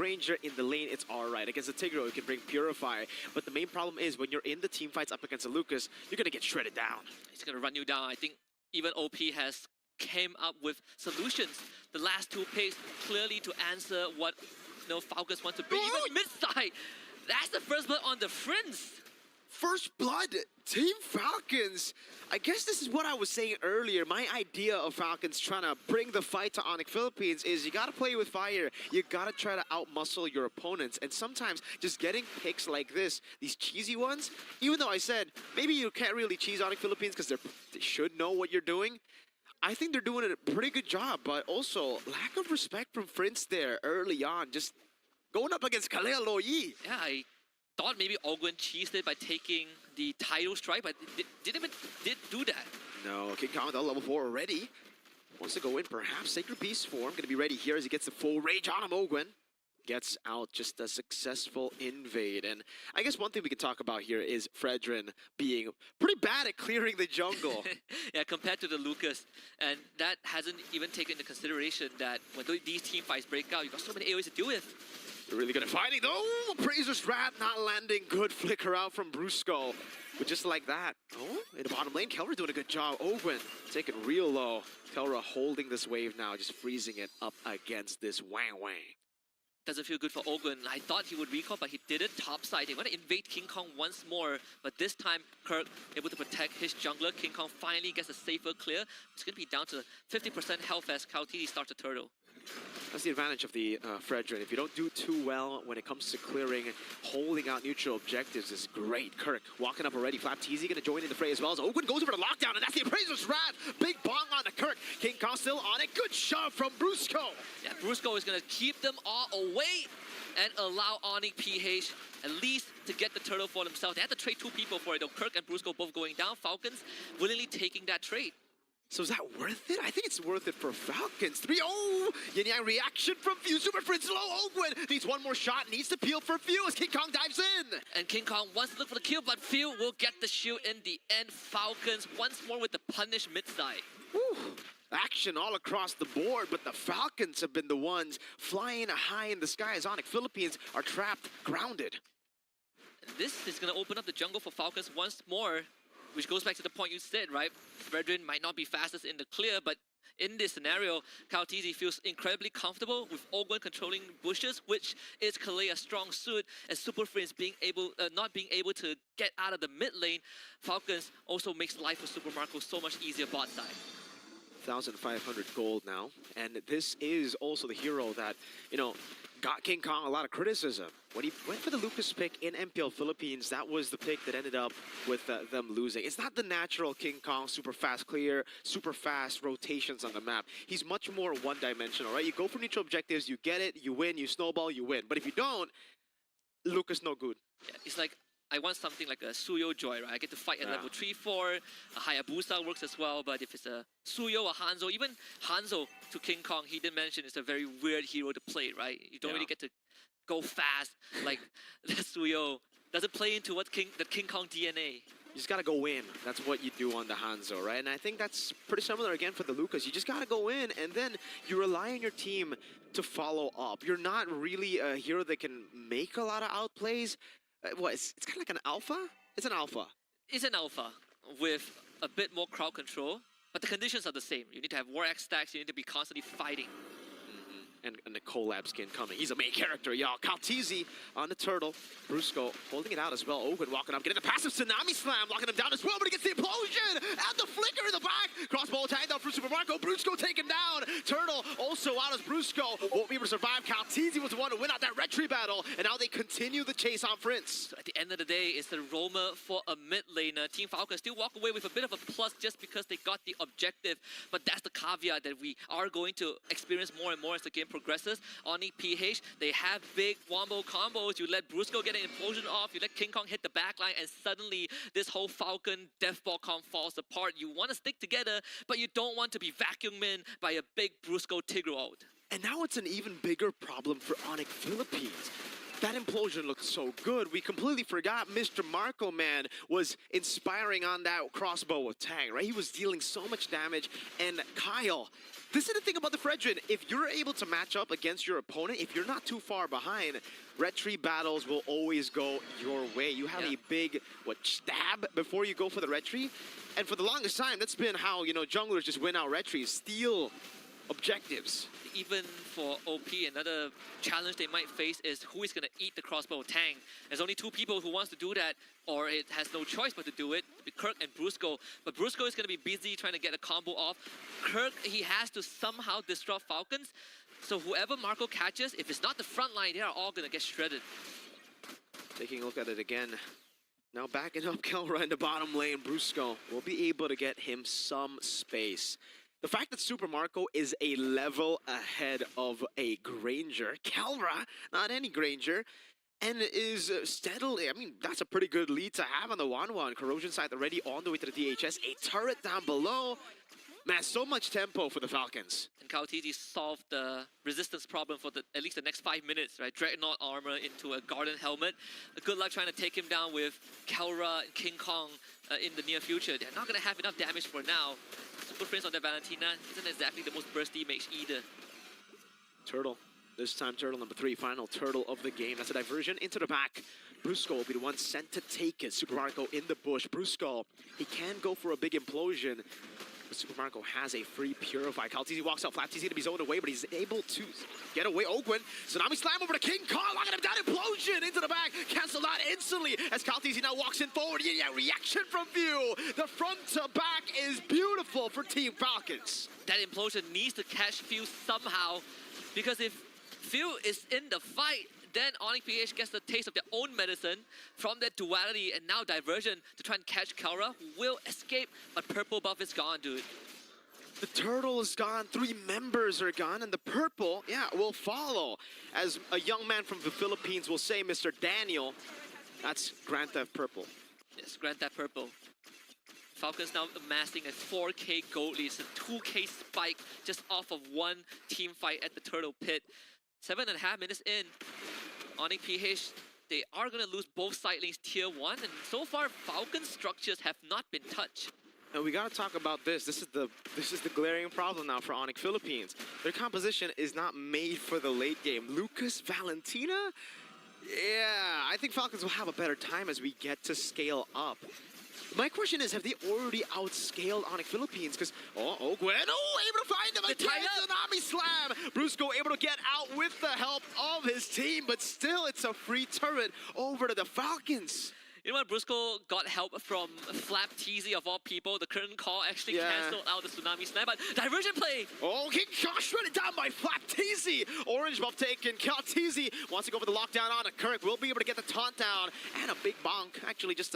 Ranger in the lane, it's alright. Against the Tigro, you can bring Purify. But the main problem is when you're in the team fights up against the Lucas, you're gonna get shredded down. He's gonna run you down. I think even OP has came up with solutions. The last two picks clearly to answer what Falcons want to bring. Even mid-side. That's the first blood on the Prince. First blood, Team Falcons. I guess this is what I was saying earlier. My idea of Falcons trying to bring the fight to ONIC Philippines is you gotta play with fire. You gotta try to outmuscle your opponents. And sometimes just getting picks like this, these cheesy ones, even though I said maybe you can't really cheese ONIC Philippines because they should know what you're doing, I think they're doing a pretty good job. But also, lack of respect from Prince there early on. Just going up against Kalea Loyi. Yeah, I thought maybe Ogwen cheesed it by taking the title strike, but didn't do that. No, King Kong down level 4 already. Wants to go in, perhaps Sacred Beast form. Gonna be ready here as he gets the full rage on him. Ogwen gets out, just a successful invade. And I guess one thing we can talk about here is Fredrin being pretty bad at clearing the jungle. Yeah, compared to the Lucas. And that hasn't even taken into consideration that when these team fights break out, you've got so many AoEs to deal with. They're really good at fighting, though. Appraiser strat not landing. Good flicker out from Brusco. But just like that. Oh, in the bottom lane, Kelra doing a good job. Ogwen taking real low. Kelra holding this wave now, just freezing it up against this Wang Wang. Doesn't feel good for Ogwen. I thought he would recall, but he didn't. Topside, they want to invade King Kong once more. But this time, Kirk able to protect his jungler. King Kong finally gets a safer clear. It's going to be down to 50% health as Kautiti starts to turtle. That's the advantage of the Fredrin. If you don't do too well when it comes to clearing, holding out neutral objectives is great. Kirk walking up already. Flapteezy going to join in the fray as well. As Ogwen goes over the lockdown, and that's the Appraiser's Wrath. Big bong on the Kirk. King Kong still on it. Good shove from Brusco. Yeah, Brusco is going to keep them all away and allow ONIC PH at least to get the turtle for themselves. They had to trade two people for it, though. Kirk and Brusco both going down. Falcons willingly taking that trade. So is that worth it? I think it's worth it for Falcons. 3-0! Yin Yang reaction from Few. Super Prince low. Ogwen needs one more shot. Needs to peel for Few as King Kong dives in. And King Kong wants to look for the kill, but Few will get the shield in the end. Falcons once more with the punish mid-side. Whew. Action all across the board, but the Falcons have been the ones flying high in the sky as ONIC Philippines are trapped, grounded. And this is going to open up the jungle for Falcons once more. Which goes back to the point you said, right? Fredrin might not be fastest in the clear, but in this scenario, Kautiti feels incredibly comfortable with Ogwen controlling bushes, which is Kalea's strong suit, and Super Friends not being able to get out of the mid lane. Falcons also makes life for Super Marco so much easier bot side. 1,500 gold now, and this is also the hero that, got King Kong a lot of criticism. When he went for the Lucas pick in MPL Philippines, that was the pick that ended up with them losing. It's not the natural King Kong, super fast clear, super fast rotations on the map. He's much more one-dimensional, right? You go for neutral objectives, you get it, you win, you snowball, you win. But if you don't, Lucas no good. Yeah, it's like, I want something like a Suyo Joy, right? I get to fight at level 3, 4. A Hayabusa works as well, but if it's a Suyo or Hanzo, even Hanzo to King Kong, he did mention it's a very weird hero to play, right? You don't really get to go fast like the Suyo. Doesn't play into what the King Kong DNA. You just gotta go in. That's what you do on the Hanzo, right? And I think that's pretty similar again for the Lucas. You just gotta go in, and then you rely on your team to follow up. You're not really a hero that can make a lot of outplays. It's kind of like an alpha? It's an alpha. It's an alpha with a bit more crowd control, but the conditions are the same. You need to have War X stacks, you need to be constantly fighting. And the collab skin coming. He's a main character, y'all. Kautiti on the turtle. Brusco holding it out as well. Ogwen walking up, getting the passive Tsunami Slam, locking him down as well, but he gets the implosion! And the flicker in the back! Crossbow tagged out for Super Marco. Brusco taken down. Turtle also out as Brusco won't be able to survive. Kautiti was the one to win out that red tree battle, and now they continue the chase on Prince. So at the end of the day, it's the Roma for a mid laner. Team Falcon still walk away with a bit of a plus just because they got the objective, but that's the caveat that we are going to experience more and more as the game progresses. ONIC PH, they have big wombo combos. You let Brusco get an implosion off, you let King Kong hit the backline, and suddenly this whole Falcon Deathball comp falls apart. You want to stick together, but you don't want to be vacuumed in by a big Brusco Tigro out. And now it's an even bigger problem for ONIC Philippines. That implosion looked so good. We completely forgot Mr. Marco, man, was inspiring on that crossbow attack, right? He was dealing so much damage. And Kyle, this is the thing about the Fredrin. If you're able to match up against your opponent, if you're not too far behind, retry battles will always go your way. You have a big, stab before you go for the retry. And for the longest time, that's been how, junglers just win out retries, steal objectives. Even for OP, another challenge they might face is who is going to eat the crossbow tank. There's only two people who wants to do that, or it has no choice but to do it, Kirk and Brusco. But Brusco is going to be busy trying to get a combo off. Kirk, he has to somehow disrupt Falcons. So whoever Marco catches, if it's not the front line, they are all going to get shredded. Taking a look at it again. Now backing up Kelra in the bottom lane, Brusco will be able to get him some space. The fact that Super Marco is a level ahead of a Granger, Kelra, not any Granger, and is steadily, I mean, that's a pretty good lead to have on the 1-1. Corrosion side already on the way to the DHS, a turret down below. Man, so much tempo for the Falcons. And Kautiti solved the resistance problem for at least the next 5 minutes, right? Dreadnought armor into a Garden helmet. Good luck trying to take him down with Kelra and King Kong in the near future. They're not going to have enough damage for now. Super Prince on the Valentina isn't exactly the most bursty mage either. Turtle. This time Turtle number 3, final Turtle of the game. That's a diversion into the back. Brusco will be the one sent to take it. Super Marco in the bush. Brusco, he can go for a big implosion. But Super Marco has a free Purify. Kaltizi walks out. Flapti's gonna be zoned away, but he's able to get away. Ogwin, Tsunami slam over to King Kong, locking him down. Implosion into the back. Cancel that instantly as Kaltizi now walks in forward. Yeah, reaction from View. The front to back is beautiful for Team Falcons. That implosion needs to catch View somehow, because if View is in the fight, then ONIC PH gets the taste of their own medicine from that duality, and now diversion to try and catch Kelra, who will escape, but purple buff is gone, dude. The turtle is gone, 3 members are gone, and the purple, will follow. As a young man from the Philippines will say, Mr. Daniel, that's Grand Theft Purple. Yes, Grand Theft Purple. Falcons now amassing a 4K gold lead, a 2K spike just off of one team fight at the Turtle Pit. 7.5 minutes in, ONIC PH, they are going to lose both side lanes tier 1, and so far Falcon structures have not been touched. And we got to talk about this. This is the glaring problem now for ONIC Philippines. Their composition is not made for the late game. Lucas, Valentina? Yeah, I think Falcons will have a better time as we get to scale up. My question is, have they already outscaled ONIC Philippines? Because, Ogwen, able to find him again, Tsunami slam! Brusco able to get out with the help of his team, but still it's a free turret over to the Falcons. You know what, Brusco got help from Flapteezy of all people. The current call actually canceled out the Tsunami slam, but diversion play! Oh, King Kong shredded down by Flapteezy! Orange buff taken, Kalteezy wants to go for the lockdown on it. Kirk will be able to get the taunt down, and a big bonk, actually just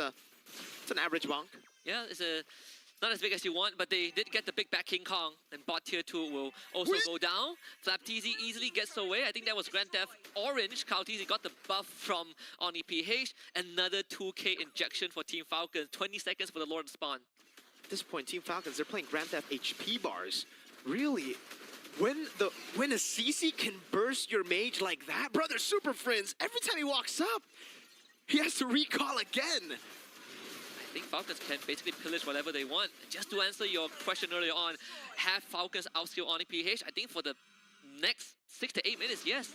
it's an average bonk. Yeah, it's not as big as you want, but they did get the big back King Kong, and bot tier 2 will also go down. Flapteezy easily gets away. I think that was Grand Theft Orange. Kalteezy got the buff from ONIC PH. Another 2K injection for Team Falcons. 20 seconds for the Lord spawn. At this point, Team Falcons, they're playing Grand Theft HP bars. Really? When a CC can burst your mage like that, brother, Super Friends, every time he walks up, he has to recall again. I think Falcons can basically pillage whatever they want. Just to answer your question earlier on, have Falcons outskill ONIC PH? I think for the next 6 to 8 minutes, yes.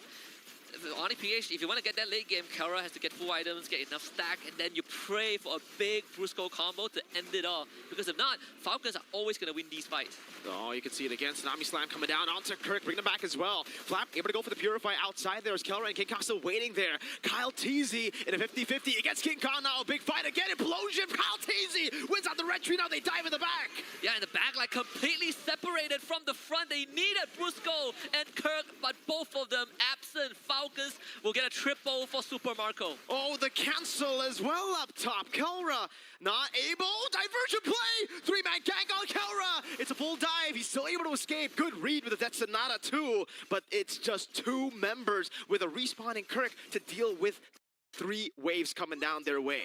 ONIC PH, if you want to get that late game, Kelra has to get full items, get enough stack, and then you pray for a big Brusco combo to end it off. Because if not, Falcons are always going to win these fights. Oh, you can see it again. Tsunami slam coming down onto Kirk, bringing him back as well. Flap able to go for the Purify outside there as Kelra and King Kong still waiting there. Kyle Teasy in a 50-50 against King Kong now. A big fight again. Implosion. Kyle Teasy wins out the retry. Now they dive in the back. Yeah, in the back, like completely separated from the front. They needed Brusco and Kirk, but both of them absent. Falcons will get a triple for Super Marco. Oh, the cancel as well up top. Kelra not able. Diversion play. 3-man gang on Kelra. It's a full dive. He's still able to escape. Good read with the Death Sonata too. But it's just 2 members with a respawning Kirk to deal with 3 waves coming down their way.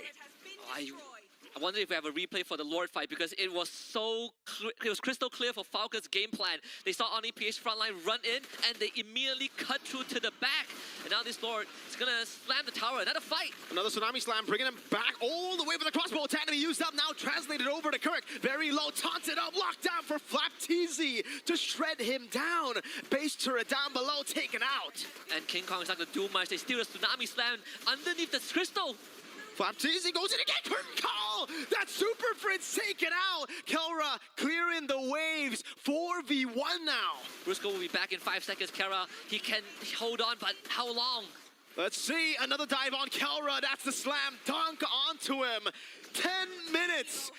I wonder if we have a replay for the Lord fight because it was it was crystal clear for Falcon's game plan. They saw ONIC PH frontline run in and they immediately cut through to the back. And now this Lord is gonna slam the tower. Another fight. Another Tsunami Slam, bringing him back all the way for the crossbow attack, and he used up now, translated over to Kirk. Very low, taunted up, locked down for Flapteezy to shred him down. Base turret down below, taken out. And King Kong is not gonna do much. They steal the Tsunami Slam underneath the crystal. Flapteezy goes in again, curtain call! That Super Fritz taken out! Kelra clearing the waves, 4v1 now. Brusco will be back in 5 seconds. Kara, he can hold on, but how long? Let's see, another dive on Kelra, that's the slam dunk onto him. 10 minutes